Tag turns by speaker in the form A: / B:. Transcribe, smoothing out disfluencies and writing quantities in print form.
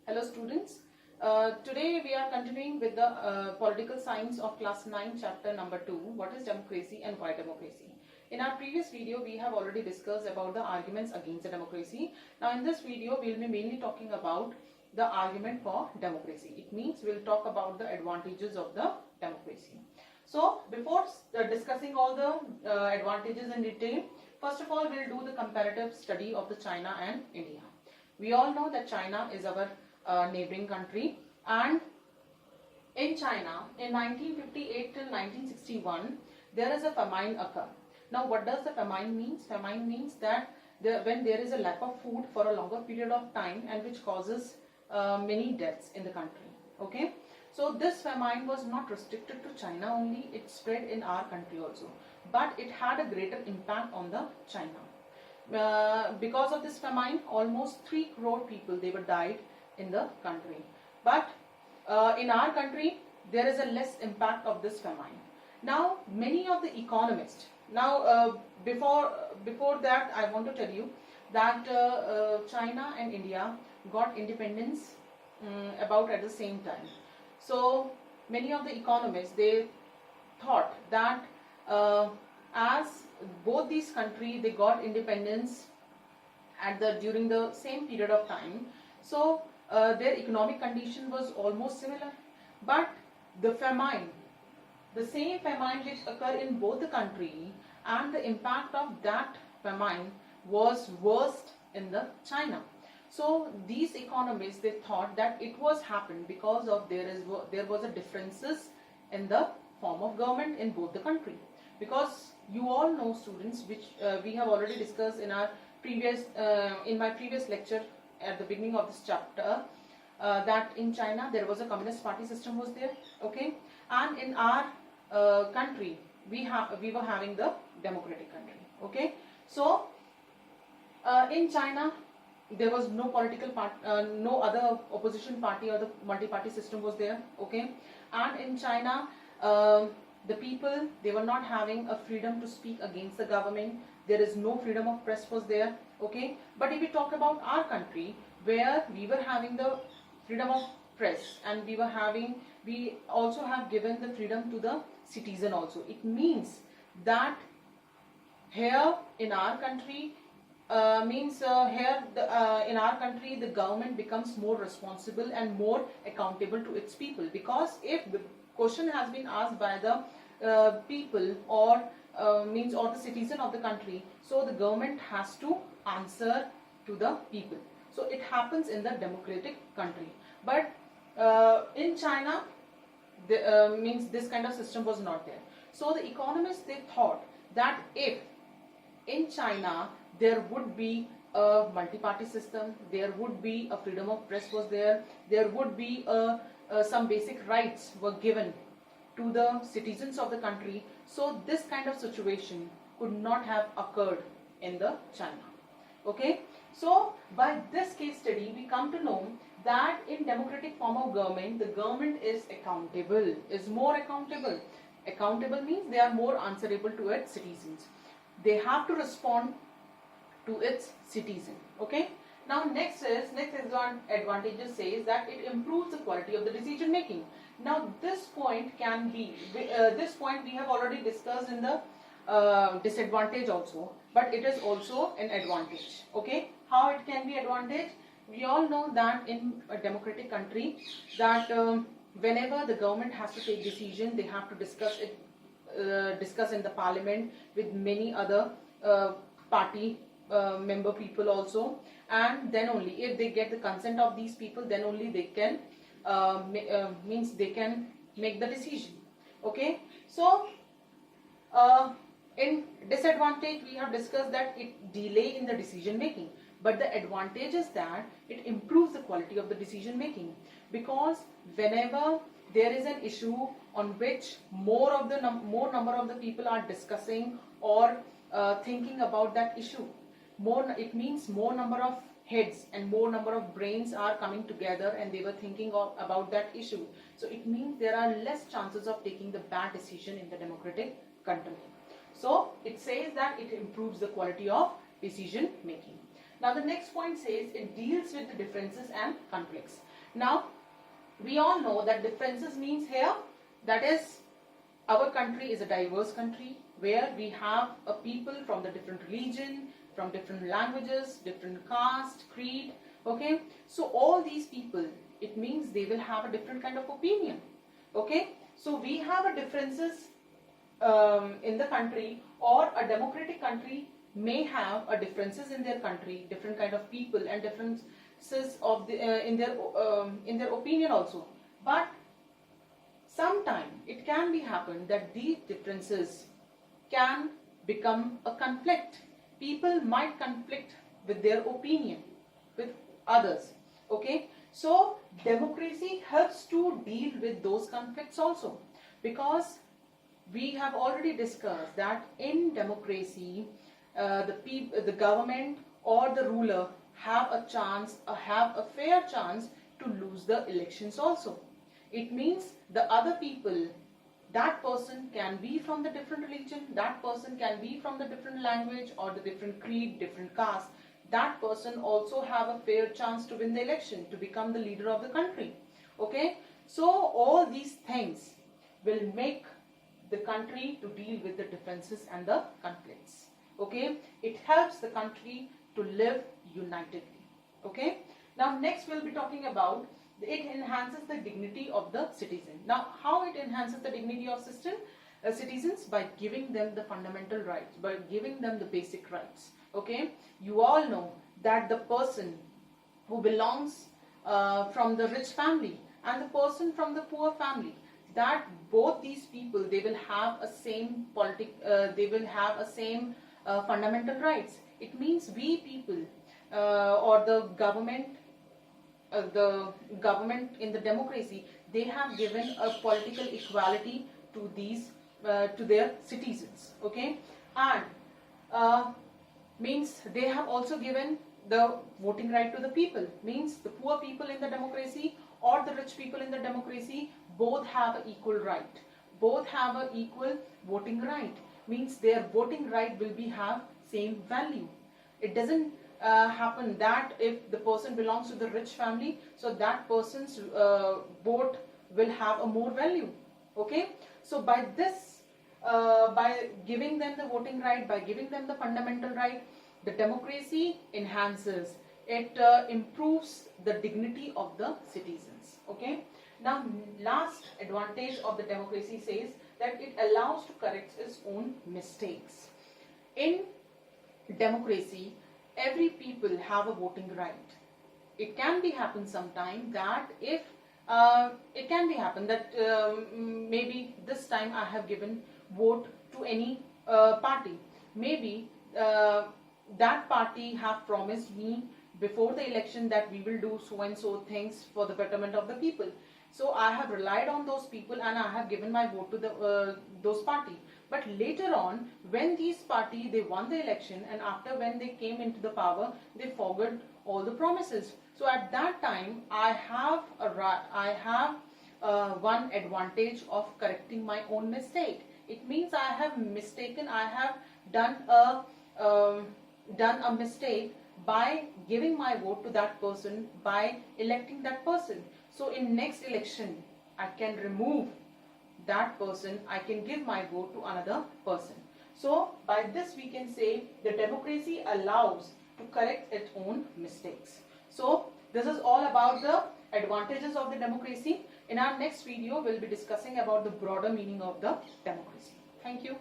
A: Hello students. Today we are continuing with the political science of class 9 chapter number 2, what is democracy and why democracy. In our previous video we have already discussed about the arguments against the democracy. Now in this video we will be mainly talking about the argument for democracy. It means we will talk about the advantages of the democracy. So before discussing all the advantages in detail, first of all we will do the comparative study of the China and India. We all know that China is our neighboring country, and in China in 1958 till 1961 there is a famine occur. Now what does the famine means? Famine means that when there is a lack of food for a longer period of time and which causes many deaths in the country. Okay, so this famine was not restricted to China only, it spread in our country also, but it had a greater impact on the China. Because of this famine, almost 3 crore people they were died in the country. But in our country, there is a less impact of this famine. Now, many of the economists. Now, before that, I want to tell you that China and India got independence about at the same time. So many of the economists they thought that as both these countries they got independence at during the same period of time, so their economic condition was almost similar, but the famine, the same famine which occurred in both the country, and the impact of that famine was worst in the China. So these economists they thought that it was happened because of there was a differences in the form of government in both the country. Because you all know students, which we have already discussed in our previous in my previous lecture at the beginning of this chapter, that in China there was a communist party system was there, okay, and in our country we were having the democratic country, okay. So in China there was no political no other opposition party or the multi-party system was there, okay, and in China the people they were not having a freedom to speak against the government. There is no freedom of press was there, okay. But if we talk about our country, where we were having the freedom of press and we also have given the freedom to the citizen also. It means that here in our country in our country the government becomes more responsible and more accountable to its people, because if the question has been asked by the people or or the citizen of the country, so the government has to answer to the people. So it happens in the democratic country, but in China this kind of system was not there. So the economists they thought that if in China there would be a multi-party system, there would be a freedom of press was there would be some basic rights were given to the citizens of the country, so this kind of situation could not have occurred in the China, okay. So by this case study we come to know that in democratic form of government, the government is accountable, is more accountable. Accountable means they are more answerable to its citizens. They have to respond to its citizen, okay. Now next advantages says that it improves the quality of the decision making. Now this point can be this point we have already discussed in the disadvantage also, but it is also an advantage, okay. How it can be advantage? We all know that in a democratic country that whenever the government has to take decision, they have to discuss in the parliament with many other party member people also, and then only if they get the consent of these people, then only they can they can make the decision, okay. So in disadvantage we have discussed that it delay in the decision making, but the advantage is that it improves the quality of the decision making, because whenever there is an issue on which more number of the people are discussing or thinking about that issue, it means more number of heads and more number of brains are coming together and they were thinking about that issue. So it means there are less chances of taking the bad decision in the democratic country. So it says that it improves the quality of decision making. Now the next point says it deals with the differences and conflicts. Now, we all know that differences means here, that is, our country is a diverse country where we have a people from the different religion, from different languages, different caste, creed, okay. So all these people, it means they will have a different kind of opinion, okay. So we have a differences in the country, or a democratic country may have a differences in their country, different kind of people and differences of the in their opinion also. But sometime it can be happen that these differences can become a conflict. People might conflict with their opinion with others, okay. So democracy helps to deal with those conflicts also, because we have already discussed that in democracy, the government or the ruler have a chance, have a fair chance to lose the elections also. It means the other people, that person can be from the different religion, that person can be from the different language or the different creed, different caste. That person also have a fair chance to win the election, to become the leader of the country, okay. So all these things will make the country to deal with the differences and the conflicts, okay. It helps the country to live unitedly, okay. Now next we'll be talking about it enhances the dignity of the citizen. Now how it enhances the dignity of citizens? By giving them the fundamental rights, by giving them the basic rights, okay. You all know that the person who belongs from the rich family and the person from the poor family, that both these people, they will have a same fundamental rights. It means we people or the government in the democracy, they have given a political equality to these to their citizens, okay. And means they have also given the voting right to the people. Means the poor people in the democracy or the rich people in the democracy both have an equal right, both have an equal voting right. Means their voting right will be have same value. It doesn't happen that if the person belongs to the rich family, so that person's vote will have a more value, okay. So by this, by giving them the voting right, by giving them the fundamental right, the democracy enhances, it improves the dignity of the citizens, okay. Now last advantage of the democracy says that it allows to correct its own mistakes. In democracy, every people have a voting right. It can be happen sometime that if it can be happen that maybe this time I have given vote to any party. Maybe that party have promised me before the election that we will do so and so things for the betterment of the people. So I have relied on those people and I have given my vote to the those party. But later on, when these party, they won the election, and after when they came into the power, they forgot all the promises. So at that time, I have one advantage of correcting my own mistake. It means I have mistaken, I have done a mistake by giving my vote to that person, by electing that person. So in next election, I can remove that person, I can give my vote to another person. So by this we can say the democracy allows to correct its own mistakes. So this is all about the advantages of the democracy. In our next video, we'll be discussing about the broader meaning of the democracy. Thank you.